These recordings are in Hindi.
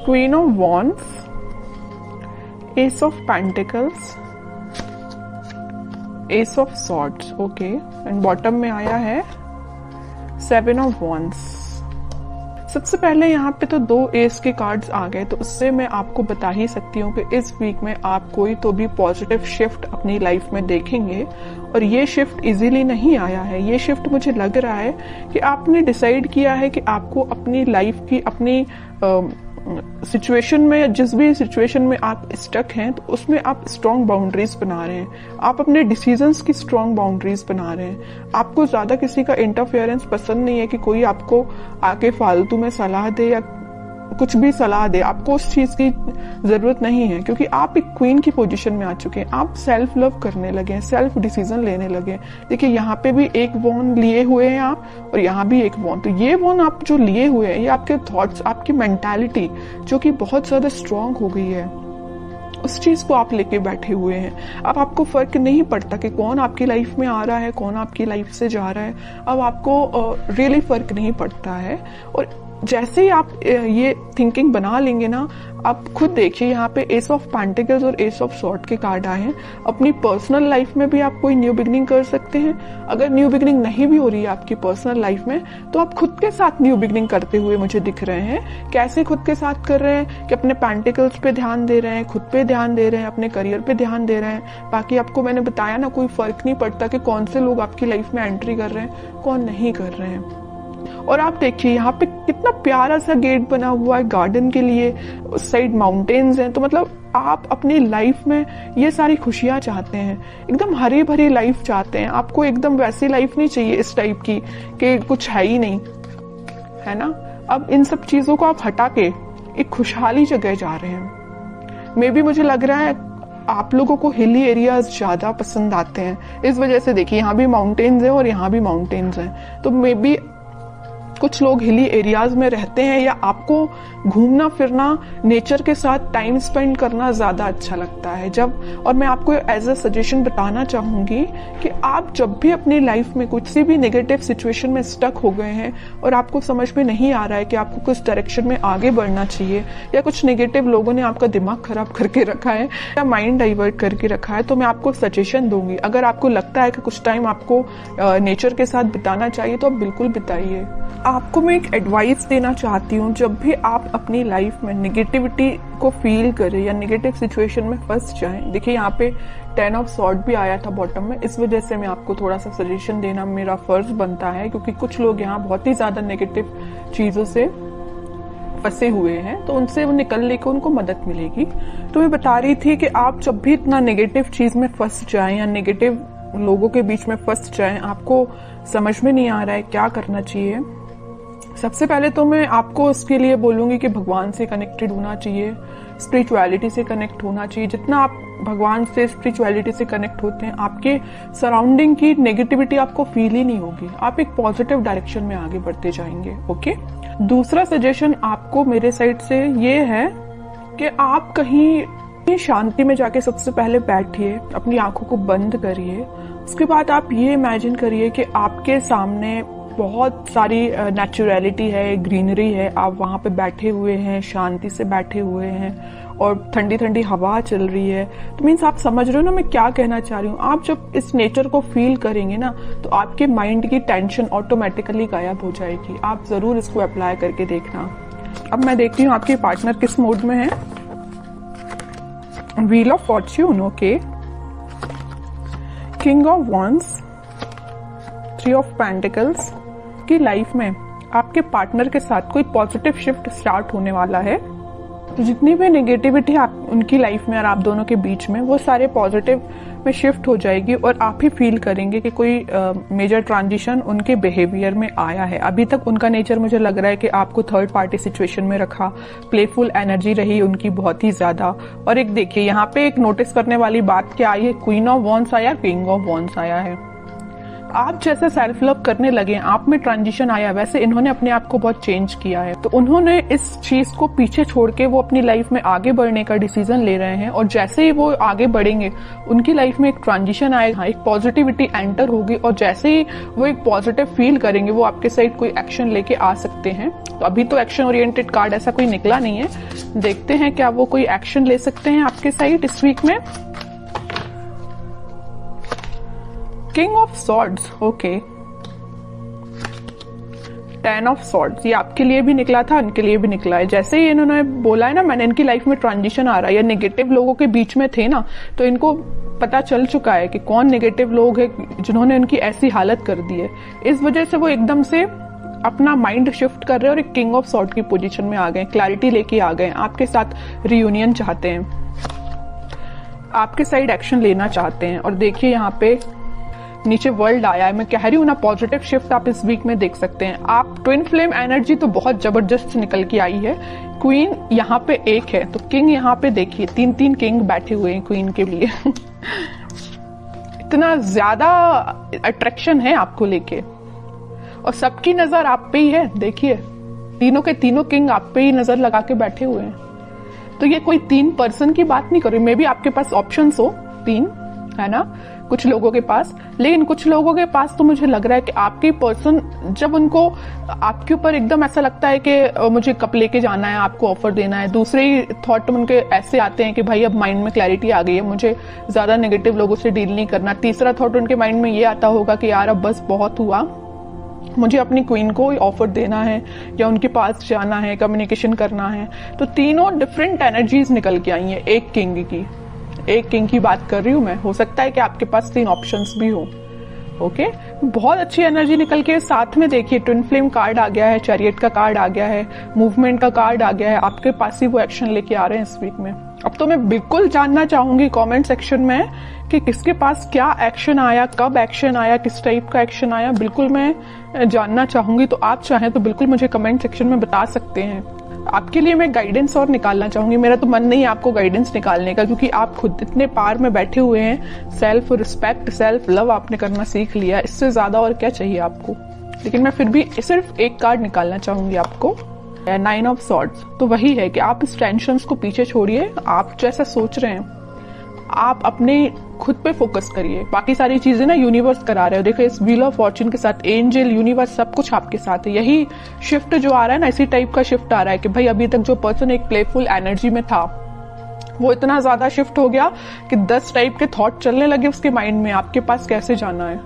Queen of wands, S of pentacles, S of swords, okay, and bottom में आया है 7 ऑफ वॉन्ड्स। सबसे पहले यहाँ पे तो 2 एस के कार्ड्स आ गए, तो उससे मैं आपको बता ही सकती हूँ कि इस वीक में आप कोई तो भी पॉजिटिव शिफ्ट अपनी लाइफ में देखेंगे। और ये शिफ्ट इजीली नहीं आया है, ये शिफ्ट मुझे लग रहा है कि आपने डिसाइड किया है कि आपको अपनी लाइफ की, अपनी सिचुएशन में, जिस भी सिचुएशन में आप स्टक हैं, तो उसमें आप स्ट्रॉन्ग बाउंड्रीज बना रहे हैं, आप अपने डिसीजंस की स्ट्रॉन्ग बाउंड्रीज बना रहे हैं। आपको ज्यादा किसी का इंटरफेरेंस पसंद नहीं है कि कोई आपको आके फालतू में सलाह दे या कुछ भी सलाह दे, आपको उस चीज की जरूरत नहीं है, क्योंकि आप एक क्वीन की पोजीशन में आ चुके हैं। आप सेल्फ लव करने लगे हैं, सेल्फ डिसीजन लेने लगे हैं। देखिए यहाँ पे भी एक वॉन लिए हुए हैं आप, और यहाँ भी एक वॉन। तो ये वॉन आप जो लिए हुए हैं, ये आपके थॉट्स, आपकी मेंटालिटी जो कि बहुत ज्यादा स्ट्रांग हो गई है, उस चीज को आप लेके बैठे हुए हैं। अब आपको फर्क नहीं पड़ता कि कौन आपकी लाइफ में आ रहा है, कौन आपकी लाइफ से जा रहा है। अब आपको रियली फर्क नहीं पड़ता है। और जैसे ही आप ये थिंकिंग बना लेंगे ना, आप खुद देखिए यहाँ पे एस ऑफ पेंटिकल्स और एस ऑफ सॉर्ड के कार्ड आए हैं। अपनी पर्सनल लाइफ में भी आप कोई न्यू बिगनिंग कर सकते हैं। अगर न्यू बिगनिंग नहीं भी हो रही है आपकी पर्सनल लाइफ में, तो आप खुद के साथ न्यू बिगनिंग करते हुए मुझे दिख रहे हैं। कैसे खुद के साथ कर रहे हैं कि अपने पेंटिकल्स पे ध्यान दे रहे हैं, खुद पे ध्यान दे रहे हैं, अपने करियर पे ध्यान दे रहे हैं। बाकी आपको मैंने बताया ना, कोई फर्क नहीं पड़ता कि कौन से लोग आपकी लाइफ में एंट्री कर रहे हैं, कौन नहीं कर रहे हैं। और आप देखिए यहाँ पे कितना प्यारा सा गेट बना हुआ है गार्डन के लिए, उस साइड माउंटेन्स हैं। तो मतलब आप अपनी लाइफ में ये सारी खुशियां चाहते हैं, एकदम हरी भरी लाइफ चाहते हैं। आपको एकदम वैसी लाइफ नहीं चाहिए इस टाइप की कि कुछ है ही नहीं, है ना। अब इन सब चीजों को आप हटा के एक खुशहाली जगह जा रहे हैं। मे बी मुझे लग रहा है आप लोगों को हिली एरियाज ज्यादा पसंद आते हैं, इस वजह से देखिए यहाँ भी माउंटेन्स हैं और यहाँ भी माउंटेन्स हैं। तो मे बी कुछ लोग हिली एरियाज में रहते हैं, या आपको घूमना फिरना, नेचर के साथ टाइम स्पेंड करना ज्यादा अच्छा लगता है। जब, और मैं आपको एज अ सजेशन बताना चाहूंगी कि आप जब भी अपनी लाइफ में कुछ सी भी नेगेटिव सिचुएशन में स्टक हो गए हैं और आपको समझ में नहीं आ रहा है कि आपको कुछ डायरेक्शन में आगे बढ़ना चाहिए, या कुछ नेगेटिव लोगों ने आपका दिमाग खराब करके रखा है या माइंड डाइवर्ट करके रखा है, तो मैं आपको सजेशन दूंगी। अगर आपको लगता है कि कुछ टाइम आपको नेचर के साथ बिताना चाहिए, तो आप बिल्कुल बिताइए। आपको मैं एक एडवाइस देना चाहती हूँ, जब भी आप अपनी लाइफ में नेगेटिविटी को फील करें या नेगेटिव सिचुएशन में फंस जाएं, देखिए यहाँ पे 10 ऑफ सॉर्ड भी आया था बॉटम में, इस वजह से मैं आपको थोड़ा सा सजेशन देना मेरा फर्ज बनता है, क्योंकि कुछ लोग यहाँ बहुत ही ज्यादा नेगेटिव चीजों से फंसे हुए हैं, तो उनसे वो निकलने को उनको मदद मिलेगी। तो मैं बता रही थी कि आप जब भी इतना नेगेटिव चीज में फंस जाएं या नेगेटिव लोगों के बीच में फंस जाएं, आपको समझ में नहीं आ रहा है क्या करना चाहिए, सबसे पहले तो मैं आपको इसके लिए बोलूंगी कि भगवान से कनेक्टेड होना चाहिए, स्पिरिचुअलिटी से कनेक्ट होना चाहिए। जितना आप भगवान से, स्पिरिचुअलिटी से कनेक्ट होते हैं, आपके सराउंडिंग की नेगेटिविटी आपको फील ही नहीं होगी, आप एक पॉजिटिव डायरेक्शन में आगे बढ़ते जाएंगे। ओके। दूसरा सजेशन आपको मेरे साइड से ये है कि आप कहीं शांति में जाके सबसे पहले बैठिए, अपनी आंखों को बंद करिए। उसके बाद आप ये इमेजिन करिए कि आपके सामने बहुत सारी नेचुरलिटी है, ग्रीनरी है, आप वहां पे बैठे हुए हैं, शांति से बैठे हुए हैं, और ठंडी ठंडी हवा चल रही है। तो मीन्स आप समझ रहे हो ना मैं क्या कहना चाह रही हूँ। आप जब इस नेचर को फील करेंगे ना, तो आपके माइंड की टेंशन ऑटोमेटिकली गायब हो जाएगी। आप जरूर इसको अप्लाई करके देखना। अब मैं देखती हूँ आपके पार्टनर किस मोड में है। Wheel of Fortune, okay, king of wands, 3 of pentacles. की लाइफ में आपके पार्टनर के साथ कोई पॉजिटिव शिफ्ट स्टार्ट होने वाला है। तो जितनी भी नेगेटिविटी आप उनकी लाइफ में और आप दोनों के बीच में, वो सारे पॉजिटिव में शिफ्ट हो जाएगी, और आप ही फील करेंगे कि कोई मेजर ट्रांजिशन उनके बिहेवियर में आया है। अभी तक उनका नेचर मुझे लग रहा है कि आपको थर्ड पार्टी सिचुएशन में रखा, प्लेफुल एनर्जी रही उनकी बहुत ही ज्यादा। और एक देखिए यहाँ पे एक नोटिस करने वाली बात क्या आई है, क्वीन ऑफ वॉन्ड्स आया, किंग ऑफ वॉन्ड्स आया है। आप जैसे सेल्फ लव करने लगे, आप में ट्रांजिशन आया, वैसे इन्होंने अपने आप को बहुत चेंज किया है। तो उन्होंने इस चीज को पीछे छोड़ के वो अपनी लाइफ में आगे बढ़ने का डिसीजन ले रहे हैं, और जैसे ही वो आगे बढ़ेंगे उनकी लाइफ में एक ट्रांजिशन आएगा, एक पॉजिटिविटी एंटर होगी, और जैसे ही वो एक पॉजिटिव फील करेंगे वो आपके साइड कोई एक्शन लेके आ सकते हैं। तो अभी तो एक्शन ओरिएंटेड कार्ड ऐसा कोई निकला नहीं है, देखते हैं क्या वो कोई एक्शन ले सकते हैं आपके साइड इस वीक में। King of swords, okay, 10 of swords, ये आपके लिए भी निकला था, इनके लिए भी निकला है। जैसे ही इन्होंने बोला है ना, मैंने इनकी लाइफ में ट्रांजिशन आ रहा है, या नेगेटिव लोगों के बीच में थे ना, तो इनको पता चल चुका है कि कौन नेगेटिव लोग हैं जिन्होंने इनकी ऐसी हालत कर दी है। इस वजह से वो एकदम से अपना माइंड शिफ्ट कर रहे हैं और एक किंग ऑफ सॉर्ड की पोजीशन में आ गए, क्लैरिटी लेके आ गए, आपके साथ रियूनियन चाहते हैं, आपके साइड एक्शन लेना चाहते हैं। और देखिए यहाँ पे नीचे वर्ल्ड आया है, मैं कह रही हूँ ना, पॉजिटिव शिफ्ट आप इस वीक में देख सकते हैं। आप ट्विन फ्लेम एनर्जी तो बहुत जबरदस्त निकल के आई है। क्वीन यहाँ पे एक है, तो किंग यहाँ पे देखिए 3-3 किंग बैठे हुए हैं क्वीन के लिए इतना ज्यादा अट्रैक्शन है आपको लेके, और सबकी नजर आप पे ही है। देखिए तीनों के तीनों किंग आप पे ही नजर लगा के बैठे हुए हैं। तो ये कोई 3 पर्सन की बात नहीं कर रही, मे बी आपके पास ऑप्शंस हो 3, है ना, कुछ लोगों के पास, लेकिन कुछ लोगों के पास तो मुझे लग रहा है कि आपके पर्सन, जब उनको आपके ऊपर एकदम ऐसा लगता है कि मुझे कप लेके जाना है, आपको ऑफर देना है, दूसरे ही थॉट उनके ऐसे आते हैं कि भाई अब माइंड में क्लैरिटी आ गई है, मुझे ज्यादा नेगेटिव लोगों से डील नहीं करना। तीसरा थॉट उनके माइंड में ये आता होगा कि यार अब बस बहुत हुआ, मुझे अपनी क्वीन को ऑफर देना है या उनके पास जाना है, कम्युनिकेशन करना है। तो तीनों डिफरेंट एनर्जीज निकल के आई हैं एक किंग की बात कर रही हूं मैं। हो सकता है कि आपके पास 3 ऑप्शंस भी हो। ओके, बहुत अच्छी एनर्जी निकल के साथ में देखिए ट्विन फ्लेम कार्ड आ गया है, चैरियट का कार्ड आ गया है, मूवमेंट का कार्ड आ गया है, आपके पास ही वो एक्शन लेके आ रहे हैं इस वीक में। अब तो मैं बिल्कुल जानना चाहूंगी कमेंट सेक्शन में कि किसके पास क्या एक्शन आया, कब एक्शन आया, किस टाइप का एक्शन आया, बिल्कुल मैं जानना चाहूंगी। तो आप चाहें तो बिल्कुल मुझे कमेंट सेक्शन में बता सकते हैं। आपके लिए मैं गाइडेंस और निकालना चाहूंगी, मेरा तो मन नहीं है आपको गाइडेंस निकालने का, क्योंकि आप खुद इतने पार में बैठे हुए हैं। सेल्फ रिस्पेक्ट, सेल्फ लव आपने करना सीख लिया, इससे ज्यादा और क्या चाहिए आपको। लेकिन मैं फिर भी सिर्फ एक कार्ड निकालना चाहूंगी आपको, 9 ऑफ सॉर्ड्स। तो वही है कि आप इस टेंशन को पीछे छोड़िए, आप जैसा सोच रहे हैं आप अपने खुद पे फोकस करिए, बाकी सारी चीजें ना यूनिवर्स करा रहे हो। देखो इस व्हील ऑफ फॉर्च्यून के साथ एंजल, यूनिवर्स, सब कुछ आपके साथ है। यही शिफ्ट जो आ रहा है ना, इसी टाइप का शिफ्ट आ रहा है कि भाई अभी तक जो पर्सन एक प्लेफुल एनर्जी में था, वो इतना ज्यादा शिफ्ट हो गया कि 10 टाइप के थॉट चलने लगे उसके माइंड में, आपके पास कैसे जाना है।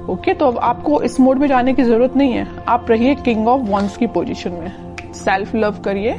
ओके, तो अब आपको इस मोड में जाने की जरूरत नहीं है, आप रहिए किंग ऑफ वंस की पोजीशन में, सेल्फ लव करिए,